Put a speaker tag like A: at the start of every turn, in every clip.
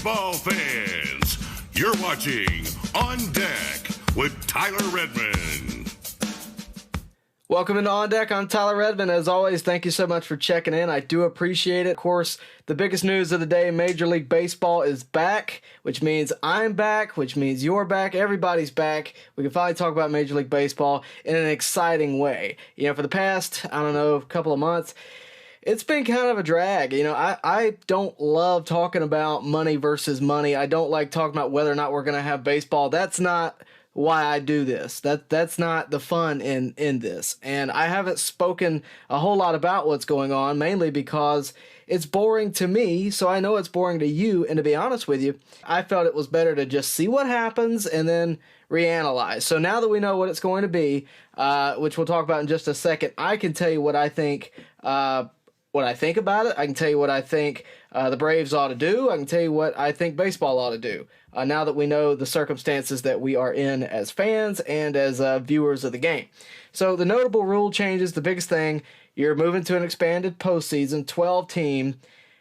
A: baseball fans. You're watching On Deck with Tyler Redmond.
B: Welcome into On Deck. I'm Tyler Redmond. As always, thank you so much for checking in. I do appreciate it. Of course, the biggest news of the day, Major League Baseball is back, which means I'm back, which means you're back. Everybody's back. We can finally talk about Major League Baseball in an exciting way. You know, for the past, couple of months, it's been kind of a drag. You know, I don't love talking about money versus money. I don't like talking about whether or not we're going to have baseball. That's not why I do this. That's not the fun in this. And I haven't spoken a whole lot about what's going on, mainly because it's boring to me, so I know it's boring to you. And to be honest with you, I felt it was better to just see what happens and then reanalyze. So now that we know what it's going to be, which we'll talk about in just a second, I can tell you what I think about it. I can tell you what I think the Braves ought to do. I can tell you what I think baseball ought to do. Now that we know the circumstances that we are in as fans and as viewers of the game. So the notable rule changes, the biggest thing, you're moving to an expanded postseason, 12-team.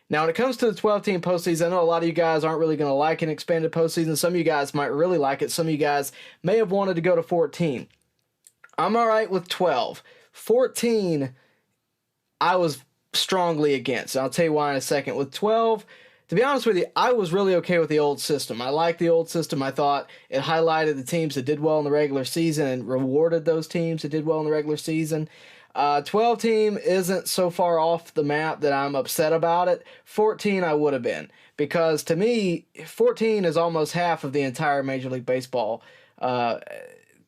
B: Now, when it comes to the 12-team postseason, I know a lot of you guys aren't really going to like an expanded postseason. Some of you guys might really like it. Some of you guys may have wanted to go to 14. I'm all right with 12. 14, I was strongly against. I'll tell you why in a second. With 12, to be honest with you, I was really okay with the old system. I liked the old system. I thought it highlighted the teams that did well in the regular season and rewarded those teams that did well in the regular season. 12-team isn't so far off the map that I'm upset about it. 14 I would have been, because to me, 14 is almost half of the entire Major League Baseball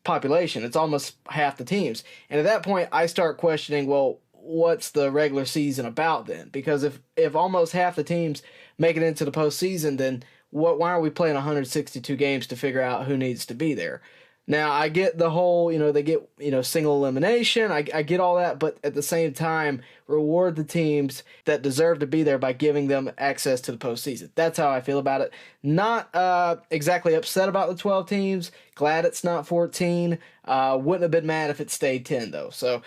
B: population. It's almost half the teams. And at that point, I start questioning, well, what's the regular season about then? Because if almost half the teams make it into the postseason, then why are we playing 162 games to figure out who needs to be there? Now, I get the whole, they get, single elimination. I get all that, but at the same time, reward the teams that deserve to be there by giving them access to the postseason. That's how I feel about it. Not exactly upset about the 12 teams. Glad it's not 14. Wouldn't have been mad if it stayed 10, though. So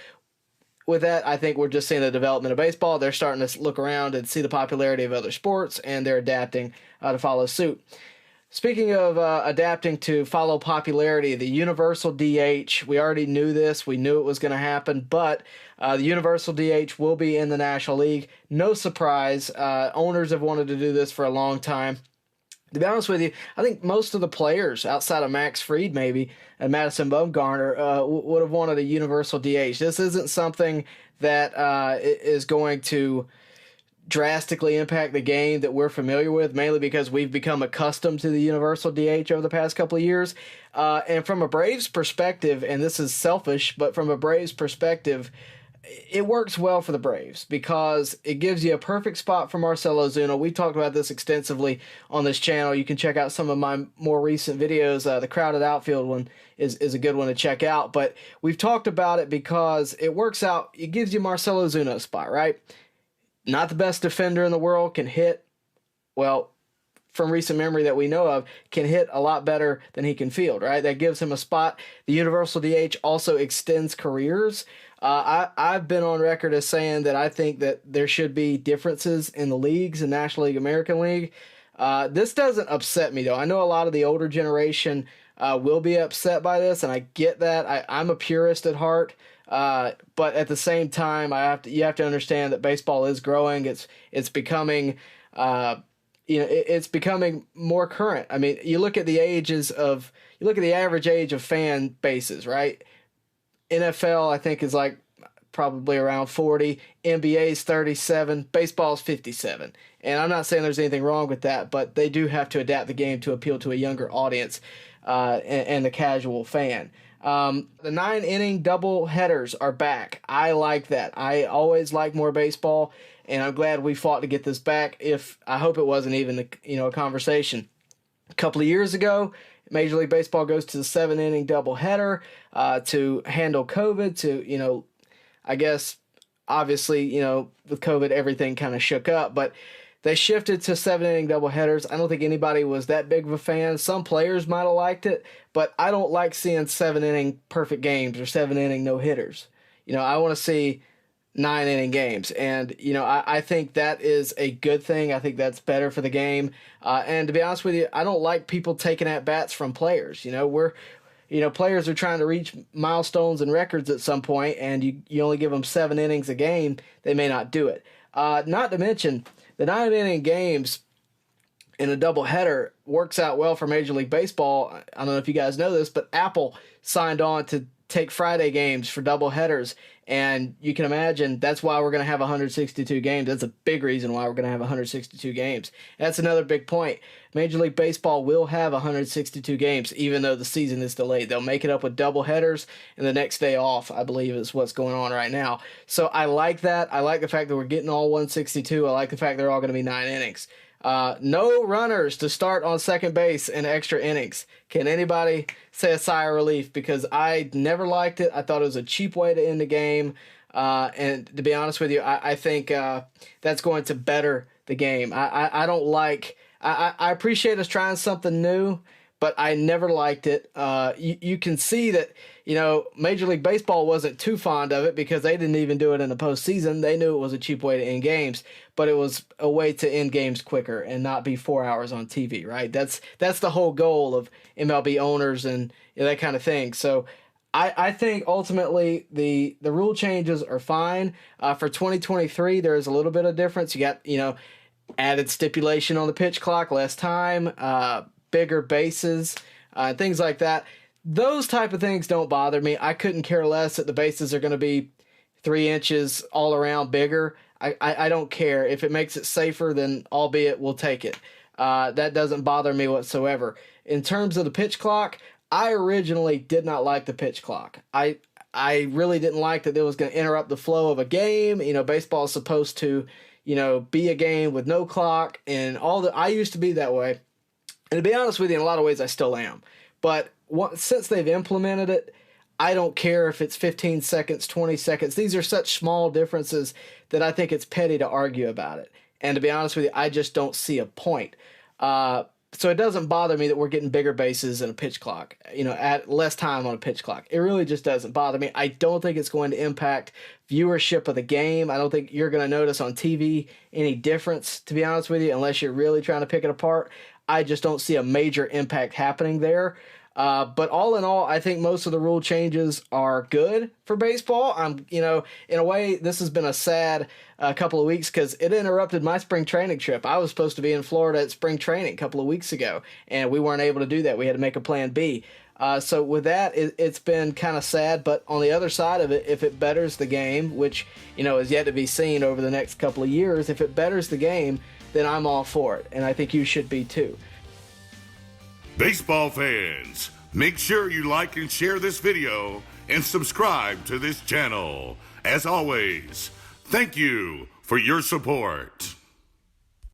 B: with that, I think we're just seeing the development of baseball. They're starting to look around and see the popularity of other sports, and they're adapting to follow suit. Speaking of adapting to follow popularity, the universal DH, we already knew this. We knew it was going to happen, but the universal DH will be in the National League. No surprise. Owners have wanted to do this for a long time. To be honest with you, I think most of the players, outside of Max Fried maybe, and Madison Bumgarner, would have wanted a universal DH. This isn't something that is going to drastically impact the game that we're familiar with, mainly because we've become accustomed to the universal DH over the past couple of years. And from a Braves perspective, and this is selfish, but from a Braves perspective, it works well for the Braves because it gives you a perfect spot for Marcell Ozuna. We talked about this extensively on this channel. You can check out some of my more recent videos. The crowded outfield one is a good one to check out. But we've talked about it because it works out. It gives you Marcell Ozuna a spot, right? Not the best defender in the world, can hit, well, from recent memory that we know of, can hit a lot better than he can field, right? That gives him a spot. The universal DH also extends careers. I've been on record as saying that I think that there should be differences in the leagues, the National League, American League. This doesn't upset me, though. I know a lot of the older generation will be upset by this, and I get that. I'm a purist at heart. But at the same time, you have to understand that baseball is growing. It's becoming, it's becoming more current. I mean, you look at the average age of fan bases, right? NFL, I think, is like probably around 40. NBA is 37. Baseball is 57. And I'm not saying there's anything wrong with that, but they do have to adapt the game to appeal to a younger audience and the casual fan. The 9-inning double headers are back. I like that. I always like more baseball, and I'm glad we fought to get this back. I hope it wasn't even a conversation. A couple of years ago, Major League Baseball goes to the 7-inning doubleheader to handle COVID. To I guess obviously with COVID everything kind of shook up, but they shifted to 7-inning doubleheaders. I don't think anybody was that big of a fan. Some players might have liked it, but I don't like seeing 7-inning perfect games or 7-inning no hitters. I want to see 9-inning games. And, I think that is a good thing. I think that's better for the game. And to be honest with you, I don't like people taking at-bats from players. Players are trying to reach milestones and records at some point, and you only give them 7 innings a game, they may not do it. Not to mention, the 9-inning games in a doubleheader works out well for Major League Baseball. I don't know if you guys know this, but Apple signed on to take Friday games for doubleheaders, and you can imagine that's why we're going to have 162 games. That's a big reason why we're going to have 162 games. That's another big point. Major League Baseball will have 162 games, even though the season is delayed. They'll make it up with doubleheaders, and the next day off, I believe, is what's going on right now. So I like that. I like the fact that we're getting all 162. I like the fact they're all going to be 9 innings. No runners to start on second base in extra innings. Can anybody say a sigh of relief? Because I never liked it. I thought it was a cheap way to end the game. And to be honest with you, I think that's going to better the game. I don't like... I appreciate us trying something new, but I never liked it. You can see that, Major League Baseball wasn't too fond of it because they didn't even do it in the postseason. They knew it was a cheap way to end games, but it was a way to end games quicker and not be 4 hours on TV, right? That's the whole goal of MLB owners and that kind of thing. So I think ultimately the rule changes are fine. For 2023, there is a little bit of difference. You got, added stipulation on the pitch clock, less time, bigger bases, things like that. Those type of things don't bother me. I couldn't care less that the bases are going to be 3 inches all around bigger. I don't care. If it makes it safer, then albeit we'll take it. That doesn't bother me whatsoever. In terms of the pitch clock, I originally did not like the pitch clock. I really didn't like that it was going to interrupt the flow of a game. Baseball is supposed to, be a game with no clock and all that. I used to be that way. And to be honest with you, in a lot of ways, I still am. But since they've implemented it, I don't care if it's 15 seconds, 20 seconds. These are such small differences that I think it's petty to argue about it. And to be honest with you, I just don't see a point. So it doesn't bother me that we're getting bigger bases and a pitch clock, at less time on a pitch clock. It really just doesn't bother me. I don't think it's going to impact viewership of the game. I don't think you're going to notice on TV any difference, to be honest with you, unless you're really trying to pick it apart. I just don't see a major impact happening there. But all in all, I think most of the rule changes are good for baseball. In a way, this has been a sad couple of weeks because it interrupted my spring training trip. I was supposed to be in Florida at spring training a couple of weeks ago, and we weren't able to do that. We had to make a plan B. So with that, it's been kind of sad. But on the other side of it, if it betters the game, which, is yet to be seen over the next couple of years, if it betters the game, then I'm all for it. And I think you should be too.
A: Baseball fans, make sure you like and share this video and subscribe to this channel. As always, thank you for your support.